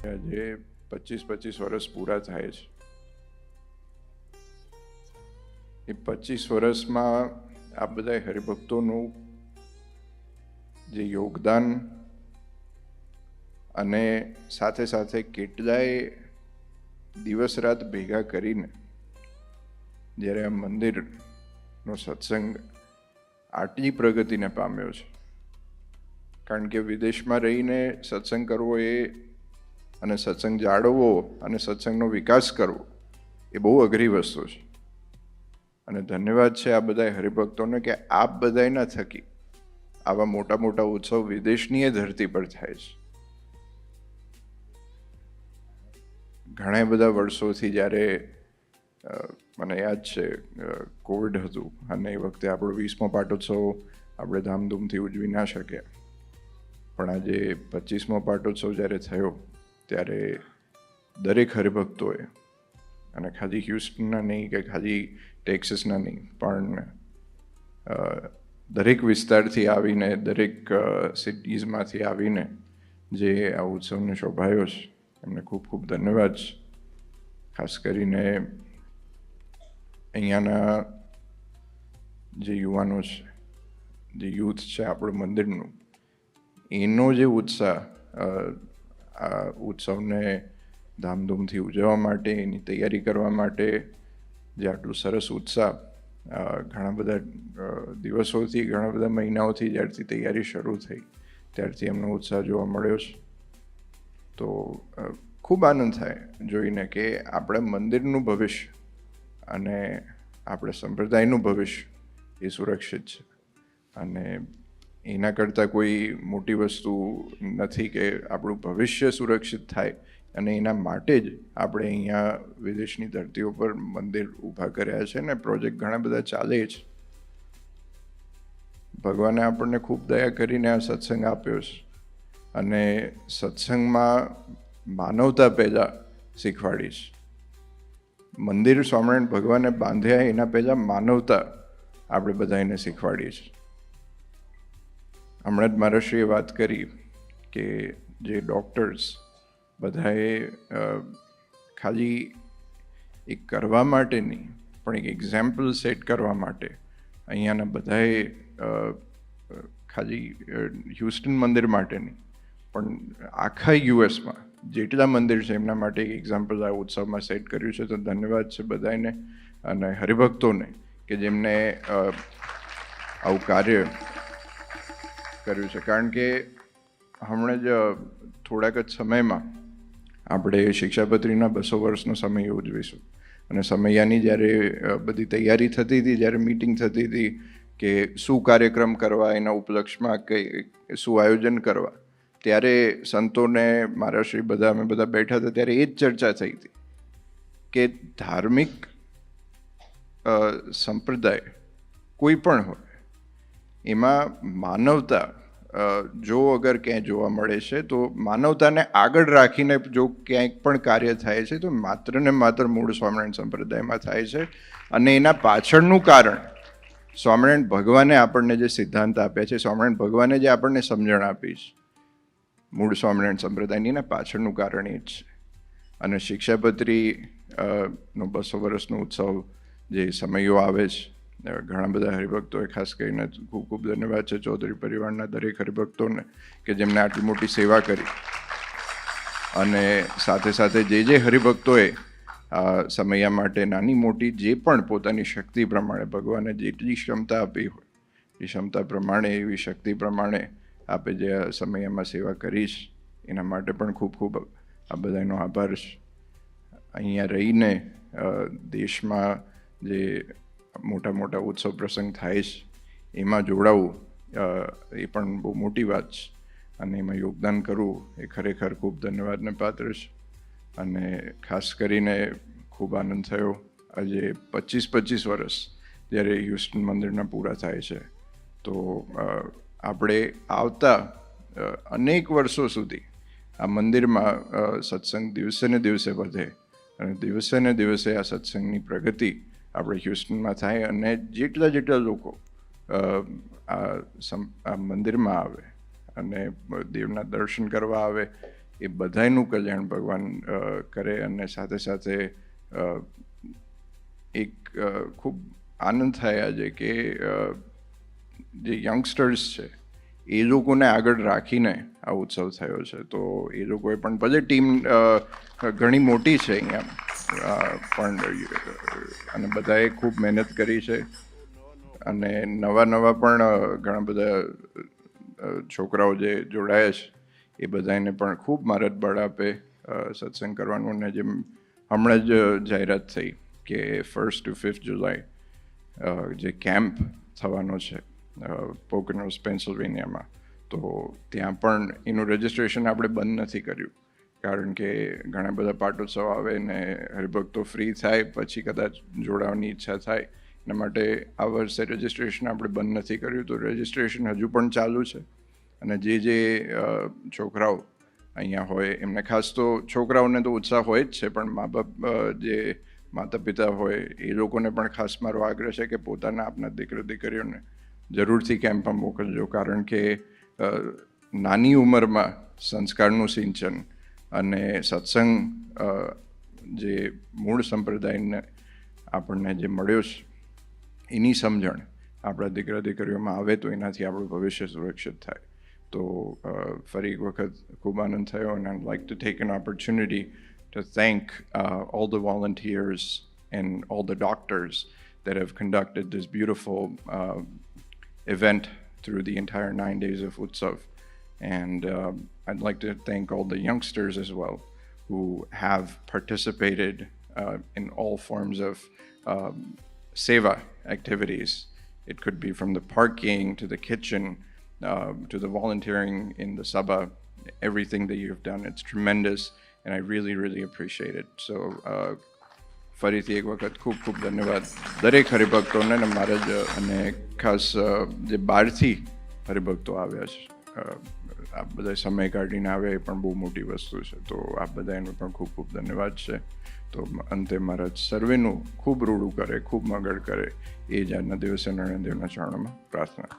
આજે 25 વર્ષ પૂરા થાય છે. એ 25 વર્ષમાં આ બધા હરિભક્તોનું જે યોગદાન અને સાથે સાથે કેટલાય દિવસ રાત ભેગા કરીને જ્યારે આ મંદિરનો સત્સંગ આટલી પ્રગતિને પામ્યો છે, કારણ કે વિદેશમાં રહીને સત્સંગ કરવો અને સત્સંગ જાળવવો અને સત્સંગનો વિકાસ કરવો એ બહુ અઘરી વસ્તુ છે. અને ધન્યવાદ છે આ બધા હરિભક્તોને કે આપ બધાના થકી આવા મોટા મોટા ઉત્સવ વિદેશની ધરતી પર થાય છે. ઘણા બધા વર્ષોથી જ્યારે મને યાદ છે કોવિડ હતું અને એ વખતે આપણો 20મો પાટોત્સવ આપણે ધામધૂમથી ઉજવી ના શક્યા, પણ આજે 25મો પાટોત્સવ જ્યારે થયો ત્યારે દરેક હરિભક્તોએ, અને ખાલી હ્યુસ્ટનના નહીં કે ખાલી ટેક્સાસના નહીં, પણ દરેક વિસ્તારથી આવીને, દરેક સિટીઝમાંથી આવીને જે આ ઉત્સવને શોભાયો છે એમને ખૂબ ખૂબ ધન્યવાદ છે. ખાસ કરીને અહીંયાના જે યુવાનો છે, જે યુથ છે આપણું મંદિરનું, એનો જે ઉત્સાહ આ ઉત્સવને ધામધૂમથી ઉજવવા માટે, એની તૈયારી કરવા માટે જે આટલું સરસ ઉત્સાહ ઘણા બધા દિવસોથી, ઘણા બધા મહિનાઓથી જ્યારથી તૈયારી શરૂ થઈ ત્યારથી એમનો ઉત્સાહ જોવા મળ્યો છે. તો ખૂબ આનંદ થાય જોઈને કે આપણા મંદિરનું ભવિષ્ય અને આપણે સંપ્રદાયનું ભવિષ્ય એ સુરક્ષિત છે. અને એના કરતાં કોઈ મોટી વસ્તુ નથી કે આપણું ભવિષ્ય સુરક્ષિત થાય, અને એના માટે જ આપણે અહીંયા વિદેશની ધરતીઓ પર મંદિર ઊભા કર્યા છે ને પ્રોજેક્ટ ઘણા બધા ચાલે છે. ભગવાને આપણને ખૂબ દયા કરીને આ સત્સંગ આપ્યો છે, અને સત્સંગમાં માનવતા પહેલાં શીખવાડી છે. મંદિર સ્વામિનારાયણ ભગવાને બાંધ્યા એના પહેલાં માનવતા આપણે બધાને શીખવાડી છે. હમણાં જ મહારાજશ્રીએ વાત કરી કે જે ડૉક્ટર્સ બધાએ ખાલી એક કરવા માટે નહીં, પણ એક એક્ઝામ્પલ સેટ કરવા માટે અહીંયાના બધાએ ખાલી હ્યુસ્ટન મંદિર માટે નહીં, પણ આખા યુએસમાં જેટલા મંદિર છે એમના માટે એક એક્ઝામ્પલ આ ઉત્સવમાં સેટ કર્યું છે. તો ધન્યવાદ છે બધાને અને હરિભક્તોને કે જેમને આવું કાર્ય કર્યું છે. કારણ કે હમણાં જ થોડાક જ સમયમાં આપણે શિક્ષાપત્રીના 200 વર્ષનો સમય ઉજવીશું, અને સમયાની જ્યારે બધી તૈયારી થતી હતી, જ્યારે મિટિંગ થતી હતી કે શું કાર્યક્રમ કરવા, એના ઉપલક્ષમાં શું આયોજન કરવા, ત્યારે સંતોને, મહારાજશ્રી અમે બધા બેઠા હતા ત્યારે એ જ ચર્ચા થઈ હતી કે ધાર્મિક સંપ્રદાય કોઈ પણ હોય એમાં માનવતા જો અગર ક્યાંય જોવા મળે છે તો માનવતાને આગળ રાખીને જો ક્યાંક પણ કાર્ય થાય છે તો માત્ર ને માત્ર મૂળ સ્વામિનારાયણ સંપ્રદાયમાં થાય છે. અને એના પાછળનું કારણ સ્વામિનારાયણ ભગવાને આપણને જે સિદ્ધાંત આપ્યા છે, સ્વામિનારાયણ ભગવાને જે આપણને સમજણ આપી છે મૂળ સ્વામિનારાયણ સંપ્રદાયની, એના પાછળનું કારણ એ જ છે. અને શિક્ષાપત્રી નો 200 વર્ષનો ઉત્સવ જે સમયો આવે છે, ઘણા બધા હરિભક્તોએ, ખાસ કરીને ખૂબ ખૂબ ધન્યવાદ છે ચૌધરી પરિવારના દરેક હરિભક્તોને કે જેમને આટલી મોટી સેવા કરી. અને સાથે સાથે જે હરિભક્તોએ સમયા માટે નાની મોટી જે પણ પોતાની શક્તિ પ્રમાણે ભગવાને જેટલી ક્ષમતા આપી હોય એ ક્ષમતા પ્રમાણે, એવી શક્તિ પ્રમાણે આપે જે સમયમાં સેવા કરી છે એના માટે પણ ખૂબ ખૂબ આ બધાનો આભાર છે. અહીંયા રહીને દેશમાં જે મોટા મોટા ઉત્સવ પ્રસંગ થાય છે એમાં જોડાવું એ પણ બહુ મોટી વાત છે, અને એમાં યોગદાન કરવું એ ખરેખર ખૂબ ધન્યવાદને પાત્ર છે. અને ખાસ કરીને ખૂબ આનંદ થયો આજે 25 વર્ષ જ્યારે હ્યુસ્ટન મંદિરના પૂરા થાય છે, તો આપણે આવતા અનેક વર્ષો સુધી આ મંદિરમાં સત્સંગ દિવસે ને દિવસે વધે, અને દિવસે ને દિવસે આ સત્સંગની પ્રગતિ આપણે હ્યુસ્ટનમાં થાય, અને જેટલા લોકો આ મંદિરમાં આવે અને દેવના દર્શન કરવા આવે એ બધાયનું કલ્યાણ ભગવાન કરે. અને સાથે સાથે એક ખૂબ આનંદ થાય આજે કે જે યંગસ્ટર્સ છે એ લોકોને આગળ રાખીને આ ઉત્સવ થયો છે. તો એ લોકોએ પણ ભલે ટીમ ઘણી મોટી છે અહીંયા પણ અને બધાએ ખૂબ મહેનત કરી છે. અને નવા પણ ઘણા બધા છોકરાઓ જે જોડાયા છે એ બધાને પણ ખૂબ મારત બળ આપે સત્સંગ કરવાનું. અને જેમ હમણાં જ જાહેરાત થઈ કે 1 to 5 જુલાઈ જે કેમ્પ થવાનો છે પોકોનોસ પેન્સિલ્વેનિયામાં, તો ત્યાં પણ એનું રજિસ્ટ્રેશન આપણે બંધ નથી કર્યું, કારણ કે ઘણા બધા પાટોત્સવ આવે ને હરિભક્તો ફ્રી થાય પછી કદાચ જોડાવાની ઈચ્છા થાય, એના માટે આ વર્ષે રજિસ્ટ્રેશન આપણે બંધ નથી કર્યું. તો રજિસ્ટ્રેશન હજુ પણ ચાલુ છે. અને જે છોકરાઓ અહીંયા હોય એમને, ખાસ તો છોકરાઓને તો ઉત્સાહ હોય જ છે, પણ મા બાપ જે માતા પિતા હોય એ લોકોને પણ ખાસ મારો આગ્રહ છે કે પોતાના આપના દીકરા દીકરીઓને જરૂરથી કેમ્પમાં મોકલજો, કારણ કે નાની ઉંમરમાં સંસ્કારનું સિંચન અને સત્સંગ જે મૂળ સંપ્રદાયને આપણને જે મળ્યો છે એની સમજણ આપણા દીકરા દીકરીઓમાં આવે તો એનાથી આપણું ભવિષ્ય સુરક્ષિત થાય. તો ફરી એક વખત ખૂબ આનંદ થયો. અને I'd like to take an opportunity to thank all the volunteers and all the doctors that have conducted this beautiful event through the entire 9 days of Utsav. And I'd like to thank all the youngsters as well who have participated in all forms of seva activities. It could be from the parking to the kitchen to the volunteering in the sabha. Everything that you've done, it's tremendous, and I really, really appreciate it. So ફરીથી એક વખત ખૂબ ખૂબ ધન્યવાદ દરેક હરિભક્તોને. અને મારા જ અને ખાસ જે બહારથી હરિભક્તો આવ્યા છે, આ બધા સમય કાઢીને આવ્યા એ પણ બહુ મોટી વસ્તુ છે. તો આ બધાનું પણ ખૂબ ખૂબ ધન્યવાદ છે. તો અંતે મારા સર્વેનું ખૂબ રૂડું કરે, ખૂબ મંગળ કરે, એ જ આજના દિવસે નરેન્દ્રના ચરણોમાં પ્રાર્થના.